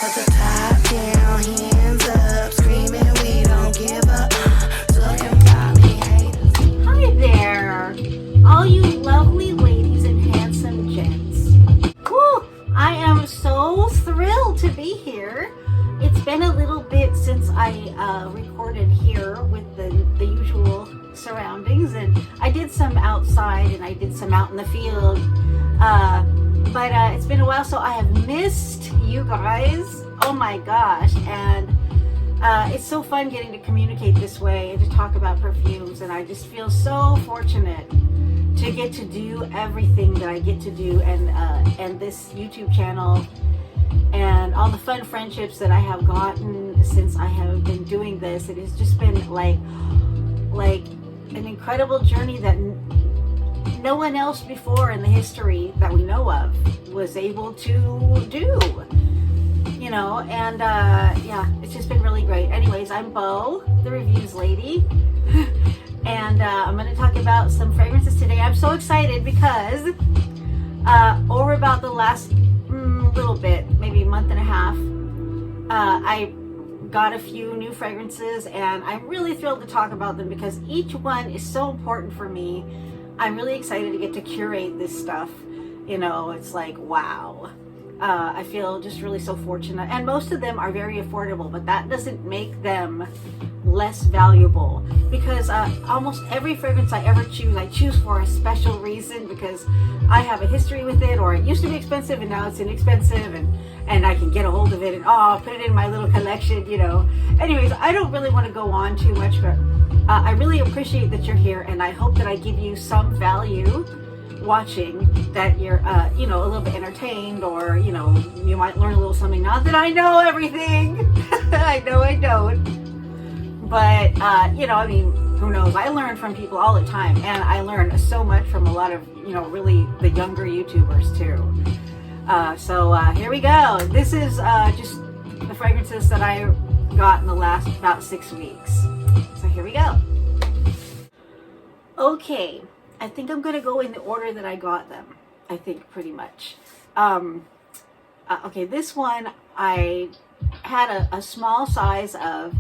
Put the top down, hands up, screaming we don't give up. Talking about me haters. Hi there, all you lovely ladies and handsome gents. Whew, I am so thrilled to be here. It's been a little bit since I recorded here with the usual surroundings, and I did some outside and I did some out in the field, but it's been a while, so I have missed you guys. Oh my gosh. And it's so fun getting to communicate this way and to talk about perfumes, and I just feel so fortunate to get to do everything that I get to do, and this YouTube channel and all the fun friendships that I have gotten since I have been doing this. It has just been like an incredible journey that no one else before in the history that we know of was able to do, you know. And yeah, it's just been really great. Anyways, I'm Bo, the reviews lady, and I'm going to talk about some fragrances today. I'm so excited because over about the last little bit, maybe month and a half, I got a few new fragrances, and I'm really thrilled to talk about them because each one is so important for me. I'm really excited to get to curate this stuff. You know, it's like, wow. I feel just really so fortunate, and most of them are very affordable, but that doesn't make them less valuable, because almost every fragrance I ever choose, I choose for a special reason, because I have a history with it, or it used to be expensive and now it's inexpensive, and I can get a hold of it and put it in my little collection, you know. Anyways, I don't really want to go on too much, but I really appreciate that you're here, and I hope that I give you some value watching, that you're you know, a little bit entertained, or you know, you might learn a little something. Not that I know everything. I know I don't, but you know, I mean, who knows? I learn from people all the time, and I learn so much from a lot of, you know, really the younger YouTubers too. So here we go. This is just the fragrances that I got in the last about 6 weeks. So here we go. Okay, I think I'm gonna go in the order that I got them. I think pretty much. Okay, this one I had a small size of,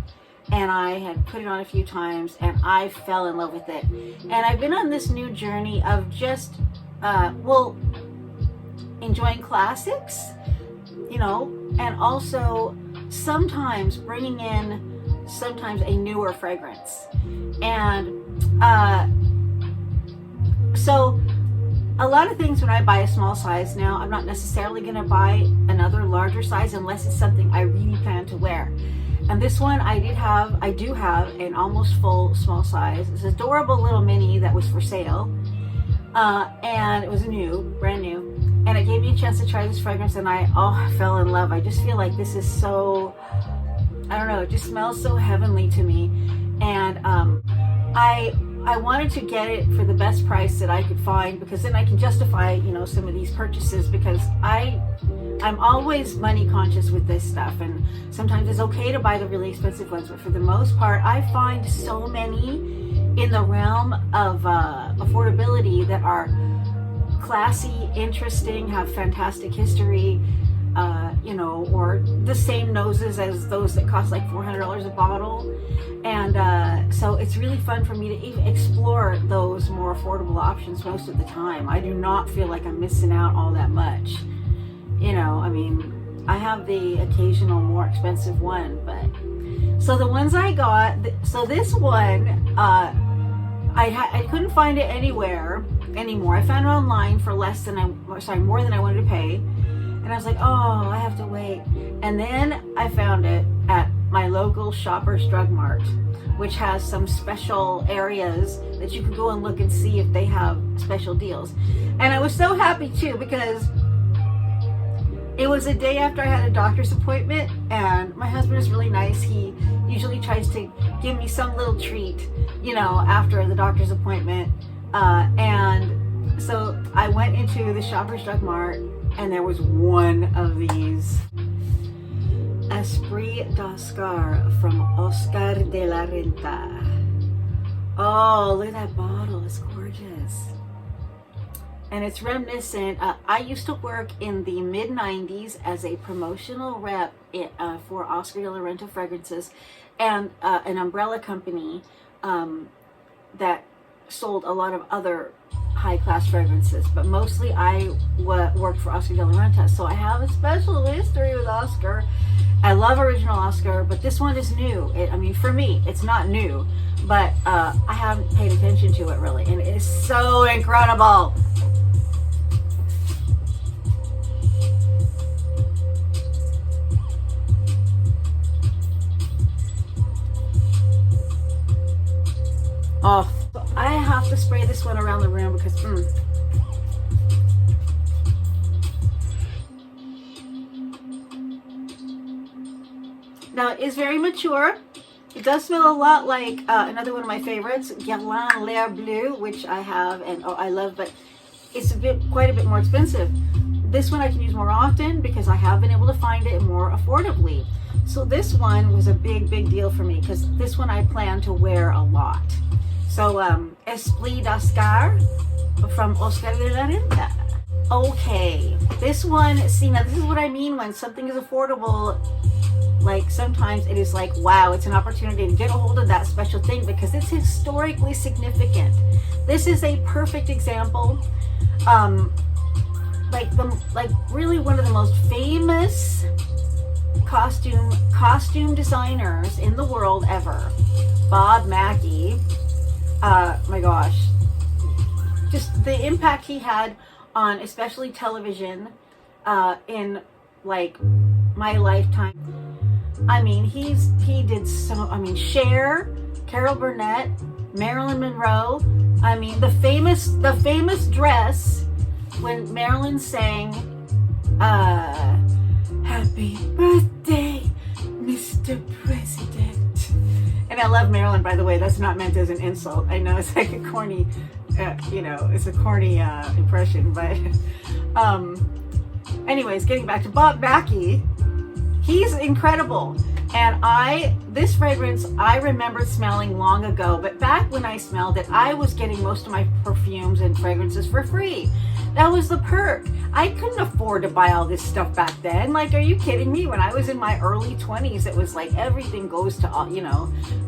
and I had put it on a few times, and I fell in love with it. And I've been on this new journey of just, well, enjoying classics, you know, and also sometimes bringing in sometimes a newer fragrance. And so a lot of things when I buy a small size now, I'm not necessarily going to buy another larger size unless it's something I really plan to wear. And this one I do have an almost full small size. It's an adorable little mini that was for sale, and it was brand new, and it gave me a chance to try this fragrance, and I fell in love. I just feel like this is so, I don't know, it just smells so heavenly to me. And I wanted to get it for the best price that I could find, because then I can justify, you know, some of these purchases, because I'm always money conscious with this stuff, and sometimes it's okay to buy the really expensive ones, but for the most part I find so many in the realm of affordability that are classy, interesting, have fantastic history, you know, or the same noses as those that cost like $400 a bottle. And so it's really fun for me to even explore those more affordable options most of the time. I do not feel like I'm missing out all that much. You know, I mean, I have the occasional more expensive one, but so the ones I got, so this one, I couldn't find it anywhere anymore. I found it online for more than I wanted to pay. And I was like, oh, I have to wait. And then I found it at my local Shoppers Drug Mart, which has some special areas that you can go and look and see if they have special deals. And I was so happy too, because it was a day after I had a doctor's appointment, and my husband is really nice. He usually tries to give me some little treat, you know, after the doctor's appointment. And so I went into the Shoppers Drug Mart, and there was one of these Esprit d'Oscar from Oscar de la Renta. Oh, look at that bottle, it's gorgeous. and it's reminiscent. I used to work in the mid-90s as a promotional rep for Oscar de la Renta fragrances, and an umbrella company that sold a lot of other high-class fragrances, but mostly I worked for Oscar de la Renta, so I have a special history with Oscar. I love original Oscar, but this one is new. I mean, for me, it's not new, but I haven't paid attention to it really, and it is so incredible. Oh, so I have to spray this one around the room because Now it is very mature. It does smell a lot like another one of my favorites, Guerlain L'air Bleu, which I have and I love, but it's quite a bit more expensive. This one I can use more often because I have been able to find it more affordably. So this one was a big deal for me because this one I plan to wear a lot. So Esprit d'Oscar from Oscar de la Renta. Okay, this one, see, now this is what I mean when something is affordable. Like sometimes it is like, wow, it's an opportunity to get a hold of that special thing because it's historically significant. This is a perfect example. Like really one of the most famous costume designers in the world ever, Bob Mackie. My gosh, just the impact he had on especially television in like my lifetime. I mean, he did so, I mean, Cher, Carol Burnett, Marilyn Monroe. I mean, the famous dress when Marilyn sang Happy Birthday, Mr. President. And I love Marilyn, by the way. That's not meant as an insult. I know it's like a corny, it's a corny impression, but anyways, getting back to Bob Mackie. He's incredible. And this fragrance, I remembered smelling long ago, but back when I smelled it, I was getting most of my perfumes and fragrances for free. That was the perk. I couldn't afford to buy all this stuff back then. Like, are you kidding me? When I was in my early 20s, it was like everything goes to,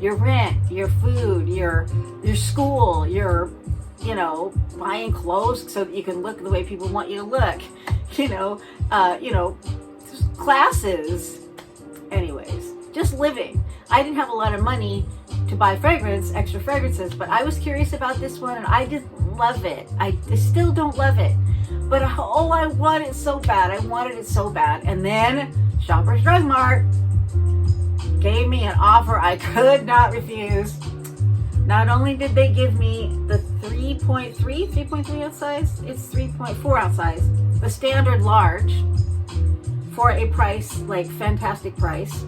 your rent, your food, your school, your, buying clothes so that you can look the way people want you to look, classes. Anyways, just living. I didn't have a lot of money to buy extra fragrances, but I was curious about this one and I didn't love it. I still don't love it, but I want it so bad. I wanted it so bad. And then Shoppers Drug Mart gave me an offer I could not refuse. Not only did they give me the 3.3 ounce size, it's 3.4 ounce size, the standard large, for a price, like fantastic price.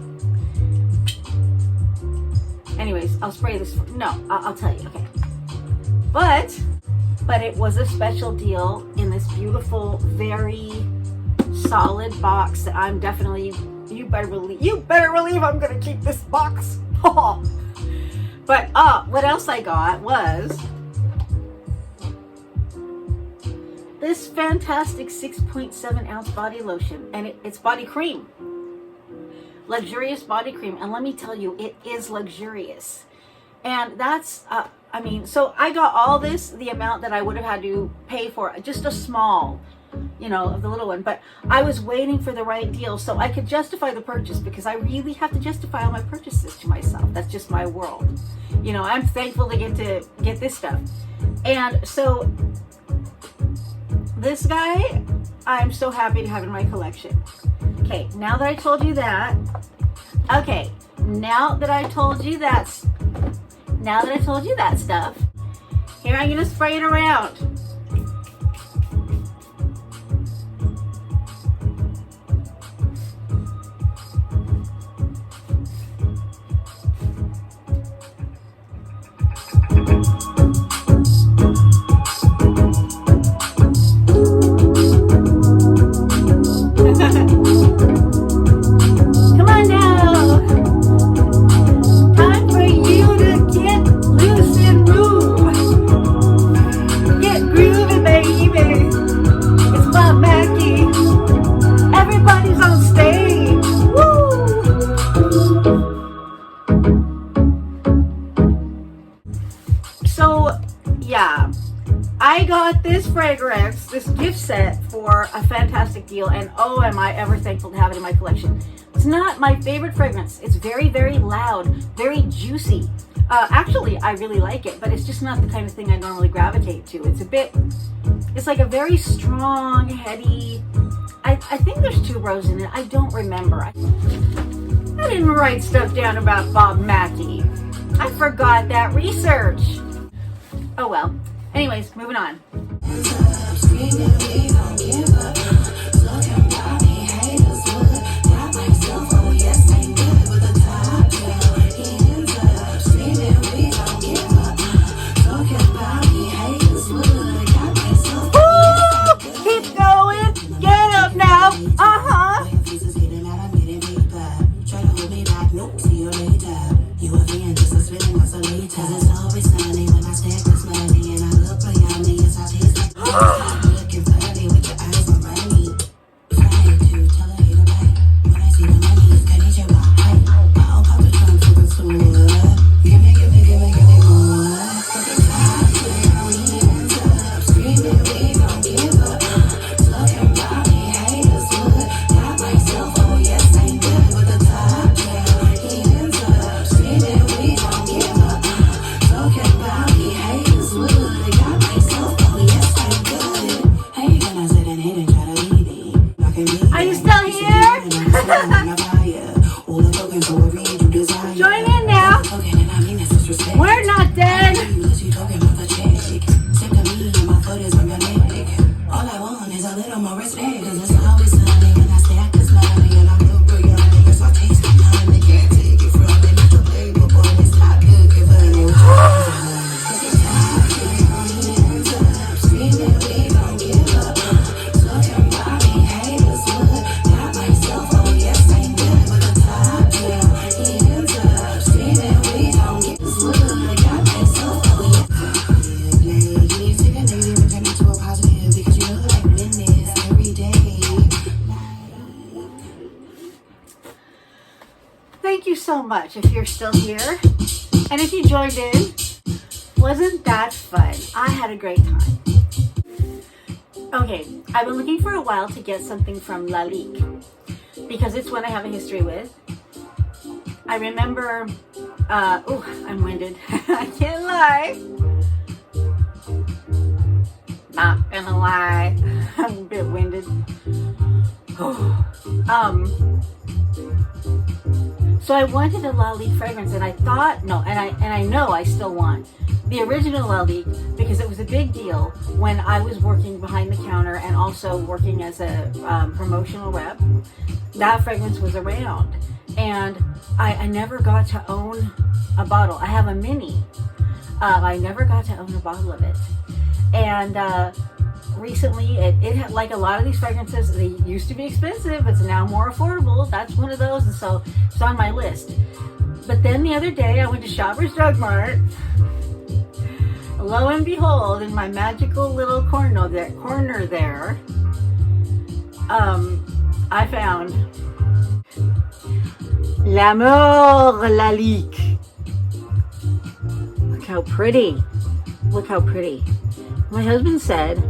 Anyways, I'll spray this. No, I'll tell you. Okay, but it was a special deal in this beautiful, very solid box that I'm definitely. You better believe I'm gonna keep this box. But what else I got was this fantastic 6.7 ounce body lotion, and it's body cream, luxurious body cream, and let me tell you, it is luxurious. And that's so I got all this, the amount that I would have had to pay for just a small, of the little one, but I was waiting for the right deal so I could justify the purchase, because I really have to justify all my purchases to myself. That's just my world. I'm thankful to get this stuff. And so this guy, I'm so happy to have in my collection. Okay, now that I told you that stuff, here I'm gonna spray it around. Get got this fragrance, this gift set for a fantastic deal, and oh, am I ever thankful to have it in my collection. It's not my favorite fragrance. It's very, very loud, very juicy. Actually, I really like it, but it's just not the kind of thing I normally gravitate to. It's like a very strong, heady, I think there's tuberose in it. I don't remember. I didn't write stuff down about Bob Mackie. I forgot that research. Oh well. Anyways, moving on. Keep going. Get up now. Uh-huh. Are you still here? Join in now. We're not dead. All I want is a little more respect, 'cause it's always sunny when I stay at this money, and I'm real brilliant, niggas I taste the time, they can't take it from me, not to play, but boy, it's not good, give a new Thank you so much if you're still here. And if you joined in, wasn't that fun? I had a great time. Okay, I've been looking for a while to get something from Lalique because it's one I have a history with. I remember, I'm winded. I can't lie. Not gonna lie. I'm a bit winded. So I wanted a Lalique fragrance, and I thought, I know I still want the original Lalique because it was a big deal when I was working behind the counter and also working as a promotional rep. That fragrance was around, and I never got to own a bottle. I have a mini. I never got to own a bottle of it, and recently it had, like a lot of these fragrances, they used to be expensive, but it's now more affordable. That's one of those, and so it's on my list. But then the other day I went to Shoppers Drug Mart. Lo and behold, in my magical little corner there, I found L'amour Lalique. Look how pretty. Look how pretty. My husband said,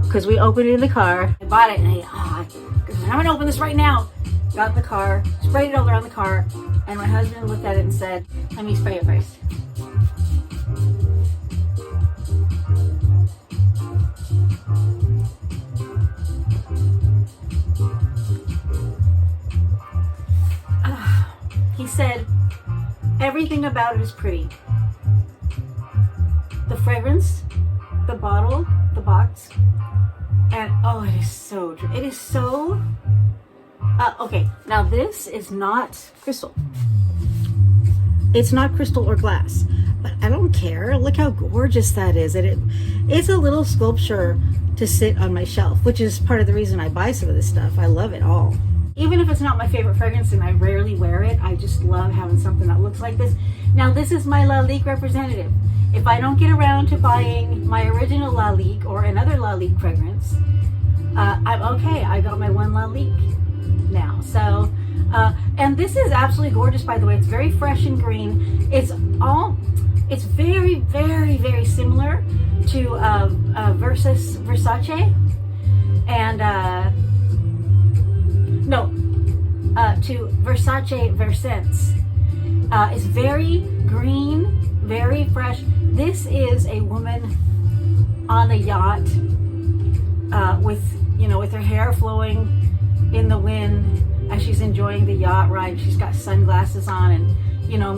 because we opened it in the car, I bought it, and I'm gonna open this right now. Got in the car, sprayed it all around the car, and my husband looked at it and said, let me spray it first. He said, everything about it is pretty. The fragrance, the bottle, the box, and oh, it is so, okay, now this is not crystal. It's not crystal or glass, but I don't care. Look how gorgeous that is. And it's a little sculpture to sit on my shelf, which is part of the reason I buy some of this stuff. I love it all. Even if it's not my favorite fragrance and I rarely wear it, I just love having something that looks like this. Now, this is my Lalique representative. If I don't get around to buying my original Lalique or another Lalique fragrance, I'm okay. I got my one Lalique now. So, and this is absolutely gorgeous, by the way. It's very fresh and green. It's very, very, very similar to Versace, and to Versace Versens. It's very green, very fresh. This is a woman on a yacht with her hair flowing in the wind as she's enjoying the yacht ride. She's got sunglasses on, and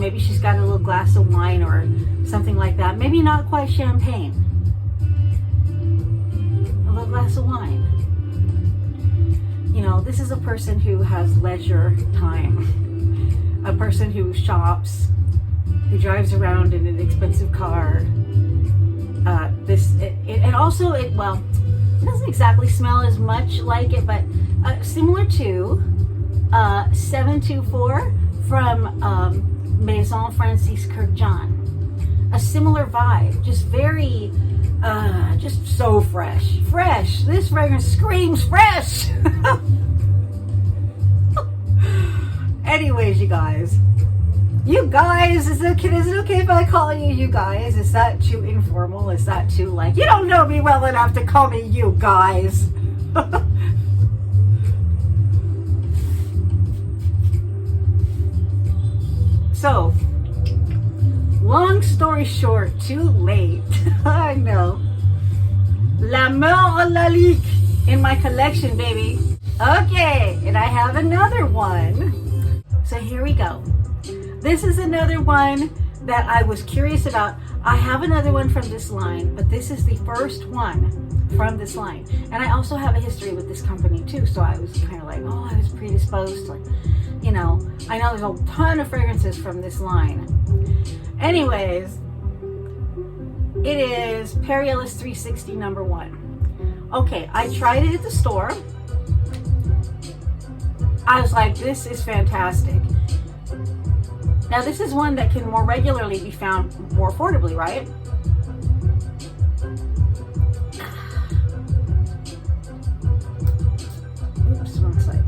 maybe she's got a little glass of wine or something like that. Maybe not quite champagne. A little glass of wine. This is a person who has leisure time. A person who shops, who drives around in an expensive car. It doesn't exactly smell as much like it, but similar to 724 from Maison Francis Kurkdjian. A similar vibe, just very, just so fresh. Fresh. This fragrance screams fresh. Anyways, you guys, is it okay if I call you guys? Is that too informal? Is that too you don't know me well enough to call me you guys? So, long story short, too late. I know. L'amour Lalique in my collection, baby. Okay, and I have another one. So here we go. This is another one that I was curious about. I have another one from this line, but this is the first one from this line. And I also have a history with this company too, so I was kind of I was predisposed to, I know there's a ton of fragrances from this line. Anyways, it is Ellis 360 number 1. Okay, I tried it at the store. I was like, this is fantastic. Now, this is one that can more regularly be found more affordably, right? Oops, wrong side.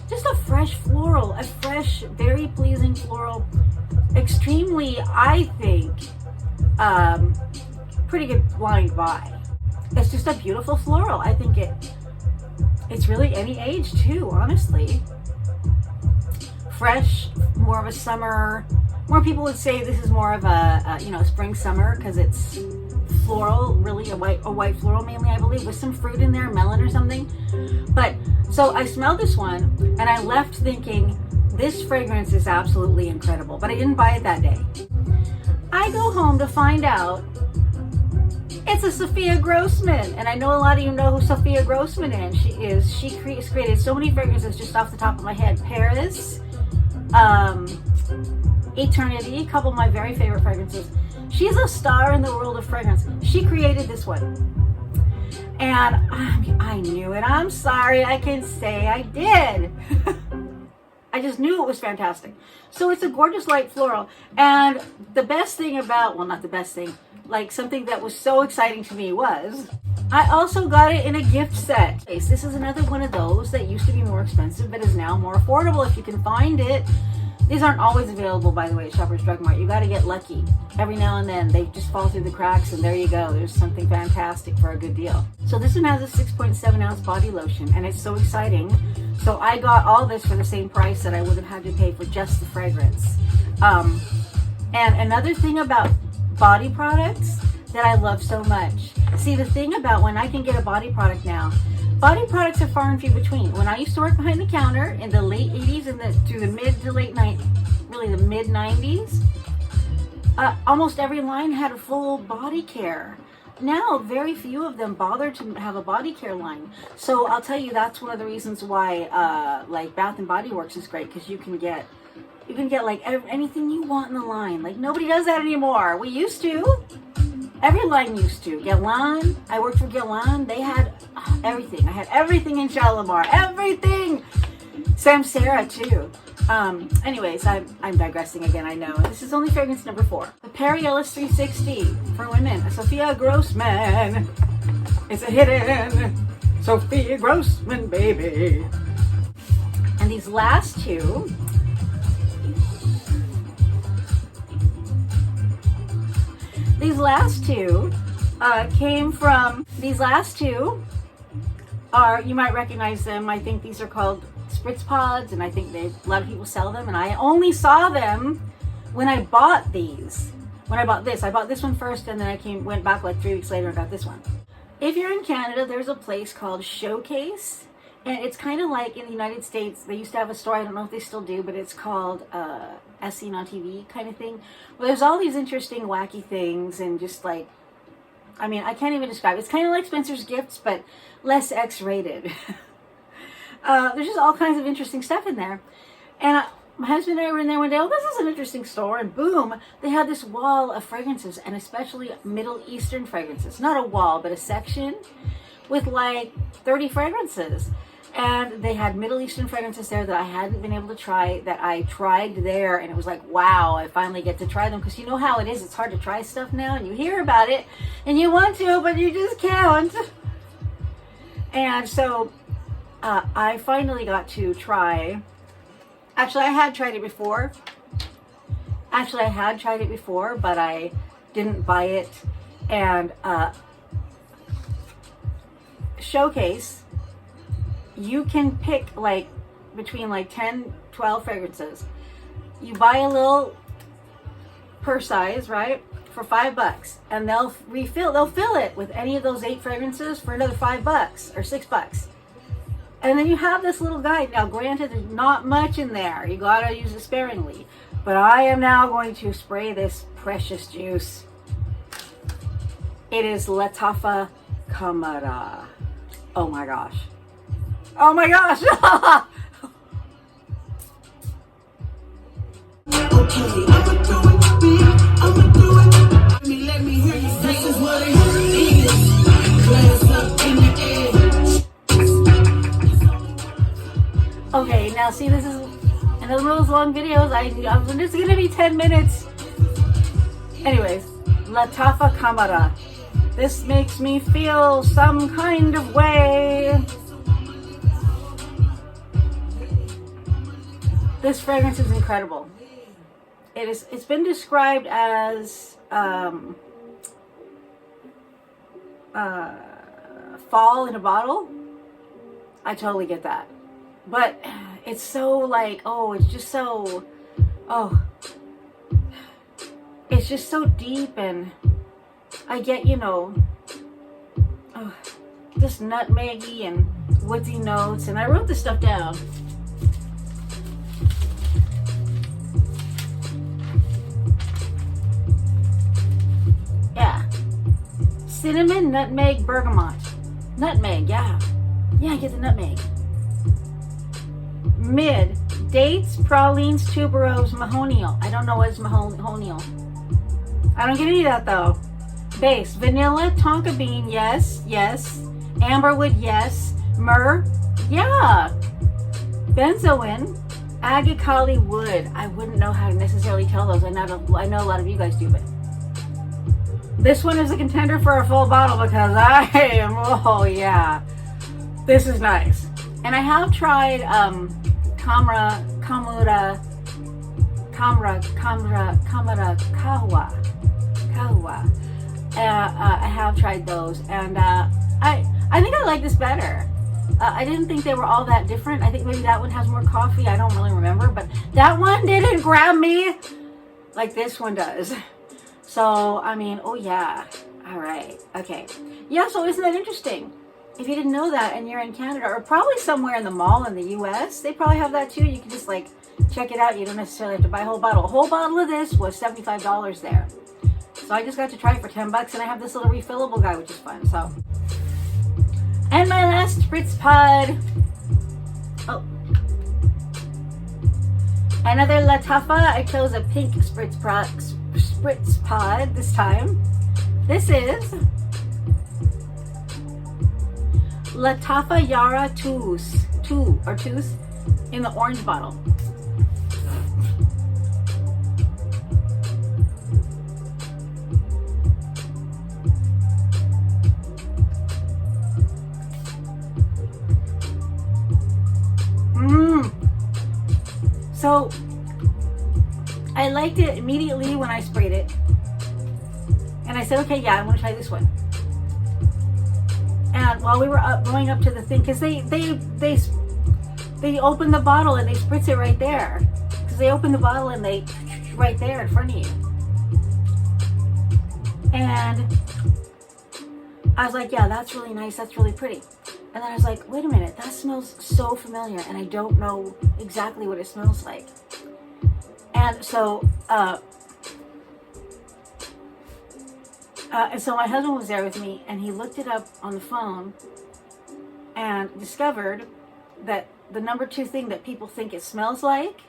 Just a fresh floral, a fresh, very pleasing floral. Extremely, I think, pretty good blind buy. It's just a beautiful floral. I think it's really any age too, honestly. Fresh, more of a summer. More people would say this is more of a spring summer because it's floral, really a white floral mainly, I believe, with some fruit in there, melon or something. But so I smelled this one and I left thinking this fragrance is absolutely incredible, but I didn't buy it that day. I go home to find out it's a Sophia Grojsman, and I know a lot of you know who Sophia Grojsman is. She created so many fragrances just off the top of my head. Paris, Eternity, a couple of my very favorite fragrances. She's a star in the world of fragrance. She created this one. And I knew it. I'm sorry, I can say I did. I just knew it was fantastic. So it's a gorgeous light floral. And the best thing about, well, not the best thing, something that was so exciting to me was I also got it in a gift set. This is another one of those that used to be more expensive but is now more affordable if you can find it. These aren't always available, by the way, at Shoppers Drug Mart. You got to get lucky. Every now and then they just fall through the cracks, and there you go. There's something fantastic for a good deal. So this one has a 6.7 ounce body lotion, and it's so exciting. So I got all this for the same price that I would have had to pay for just the fragrance. And another thing about body products that I love so much. See, the thing about when I can get a body product now, body products are far and few between. When I used to work behind the counter in the late 80s and through the mid to late 90s, really the mid 90s, almost every line had a full body care. Now, very few of them bother to have a body care line. So I'll tell you, that's one of the reasons why Bath and Body Works is great, because you can get anything you want in the line. Nobody does that anymore. We used to. Every line used to. Guerlain, I worked for Guerlain. They had everything. I had everything in Shalimar. Everything! Samsara too. Anyways, I'm digressing again, I know. This is only fragrance number 4. The Ellis 360 for women. A Sophia Grojsman. It's a hidden Sophia Grojsman, baby. And these last two These last two came from, these last two are, you might recognize them. I think these are called spritz pods, and I think a lot of people sell them, and I only saw them when I bought these. When I bought this one first, and then I went back like 3 weeks later and got this one. If you're in Canada, there's a place called Showcase, and it's kind of like in the United States, they used to have a store, I don't know if they still do, but it's called As Seen on TV kind of thing, where there's all these interesting, wacky things, and just like, I mean, I can't even describe it. It's kind of like Spencer's Gifts, but less X-rated. There's just all kinds of interesting stuff in there, and my husband and I were in there one day. Oh, this is an interesting store, and boom, they had this wall of fragrances, and especially Middle Eastern fragrances. Not a wall, but a section with like 30 fragrances. And they had Middle Eastern fragrances there that I hadn't been able to try, that I tried there, and it was like, wow, I finally get to try them. Because you know how it is, it's hard to try stuff now, and you hear about it, and you want to, but you just can't. And so I finally got to try. Actually, I had tried it before. But I didn't buy it. And Showcase, you can pick like between like 10, 12 fragrances. You buy a little per size, right? For $5, and they'll fill it with any of those 8 fragrances for another $5 or $6. And then you have this little guide. Now, granted, there's not much in there. You gotta use it sparingly. But I am now going to spray this precious juice. It is Lattafa Khamrah. Oh my gosh. Oh my gosh. Let me hear you. This is what it is. Glass up in the air. Okay, now see, this is another one of those long videos. I'm just gonna be 10 minutes. Anyways, Lattafa Yara. This makes me feel some kind of way. This fragrance is incredible. It's been described as fall in a bottle. I totally get that. But it's so like, it's just so deep, and I get, just nutmeggy and woodsy notes, and I wrote this stuff down. Yeah. Cinnamon, nutmeg, bergamot. Nutmeg, yeah. Yeah, I get the nutmeg. Mid, dates, pralines, tuberose, mahonial. I don't know what is mahonial. I don't get any of that though. Base, vanilla, tonka bean, yes. Amberwood, yes. Myrrh, yeah. Benzoin, agicali wood. I wouldn't know how to necessarily tell those. I know a lot of you guys do, but this one is a contender for a full bottle because I am, yeah. This is nice. And I have tried Khamrah, Kahwa. I have tried those, and I think I like this better. I didn't think they were all that different. I think maybe that one has more coffee. I don't really remember, but that one didn't grab me like this one does. So, I mean, oh yeah. All right. Okay. Yeah, so isn't that interesting? If you didn't know that and you're in Canada, or probably somewhere in the mall in the US, they probably have that too. You can just like check it out. You don't necessarily have to buy a whole bottle. A whole bottle of this was $75 there. So I just got to try it for $10, and I have this little refillable guy, which is fun. So, and my last spritz pod. Oh, another Lattafa. I chose a pink spritz pod this time. This is Lattafa Yara Tous in the orange bottle. So I liked it immediately when I sprayed it, and And I said, okay, yeah, I'm gonna try this one. And while we were going up to the thing, because they open the bottle and they spritz it right there. Because they open the bottle and they right there in front of you. And I was like, yeah, that's really nice. That's really pretty. And then I was like, wait a minute, that smells so familiar, and I don't know exactly what it smells like. And so, my husband was there with me, and he looked it up on the phone and discovered that the number 2 thing that people think it smells like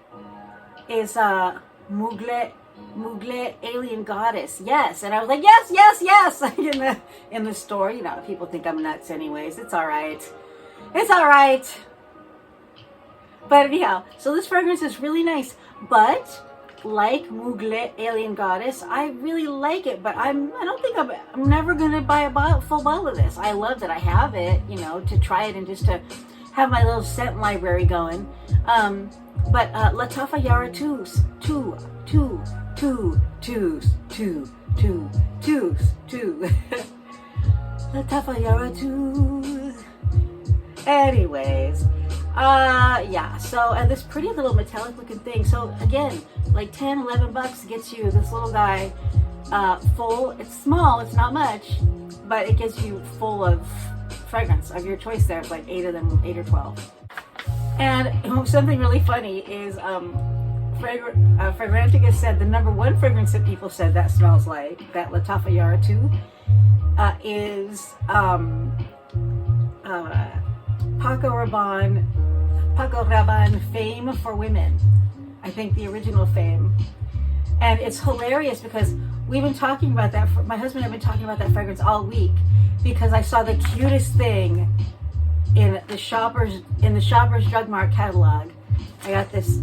is Mugle alien goddess. Yes. And I was like, yes. in the store. You know, people think I'm nuts anyways. It's all right. But anyhow, so this fragrance is really nice. But like Mugle alien goddess, I really like it. But I'm never gonna buy a full bottle of this. I love that I have it, you know, to try it and just to have my little scent library going. But Lattafa Yara Tous. Lattafa Yara Tous. Anyways, yeah, so, and this pretty little metallic looking thing. So again, like $10-11 gets you this little guy full. It's small, it's not much, but it gets you full of fragrance of your choice. There's like 8 of them, 8 or 12. And something really funny is Fragrantica said the number 1 fragrance that people said that smells like, that Lattafa Yara 2, is Paco Rabanne Fame for Women. I think the original Fame. And it's hilarious because we've been talking about that, my husband and I have been talking about that fragrance all week, because I saw the cutest thing in the Shoppers Drug Mart catalog. I got this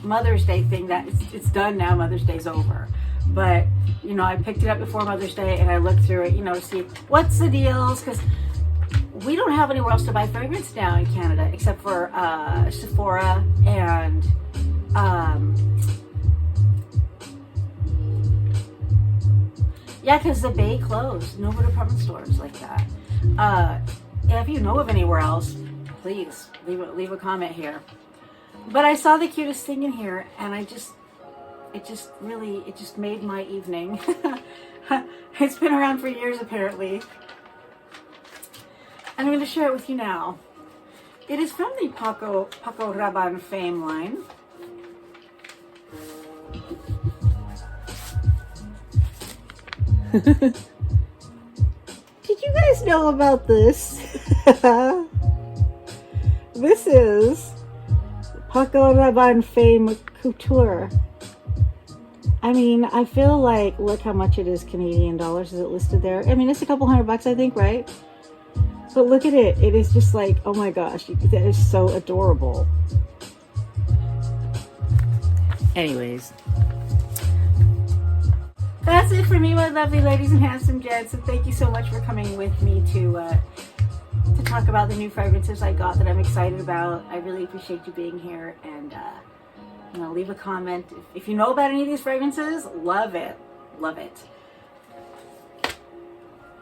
Mother's Day thing that it's done now. Mother's Day's over, but you know, I picked it up before Mother's Day and I looked through it, you know, to see what's the deals, because we don't have anywhere else to buy fragrance now in Canada except for Sephora and yeah, because the Bay closed. No more department stores like that. If you know of anywhere else, please leave a comment here. But I saw the cutest thing in here, and it just made my evening. It's been around for years apparently, and I'm going to share it with you now. It is from the Paco Rabanne Fame line. Did you guys know about this? This is Paco Rabanne Fame Couture. I mean, I feel like, look how much it is Canadian dollars. Is it listed there? I mean, it's a couple $100, I think, right? But look at it. It is just like, oh my gosh, that is so adorable. Anyways, that's it for me, my lovely ladies and handsome gents. And thank you so much for coming with me to talk about the new fragrances I got that I'm excited about. I really appreciate you being here, and you know, leave a comment if you know about any of these fragrances. Love it.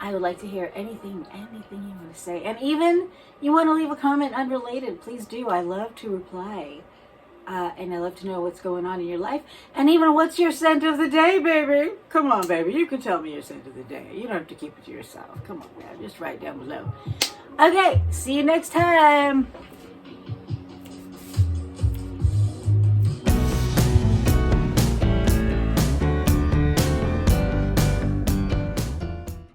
I would like to hear anything you want to say, and even you want to leave a comment unrelated, please do. I love to reply, and I love to know what's going on in your life, and even what's your scent of the day, baby. Come on, baby, you can tell me your scent of the day. You don't have to keep it to yourself. Come on, man, just write down below. Okay, see you next time.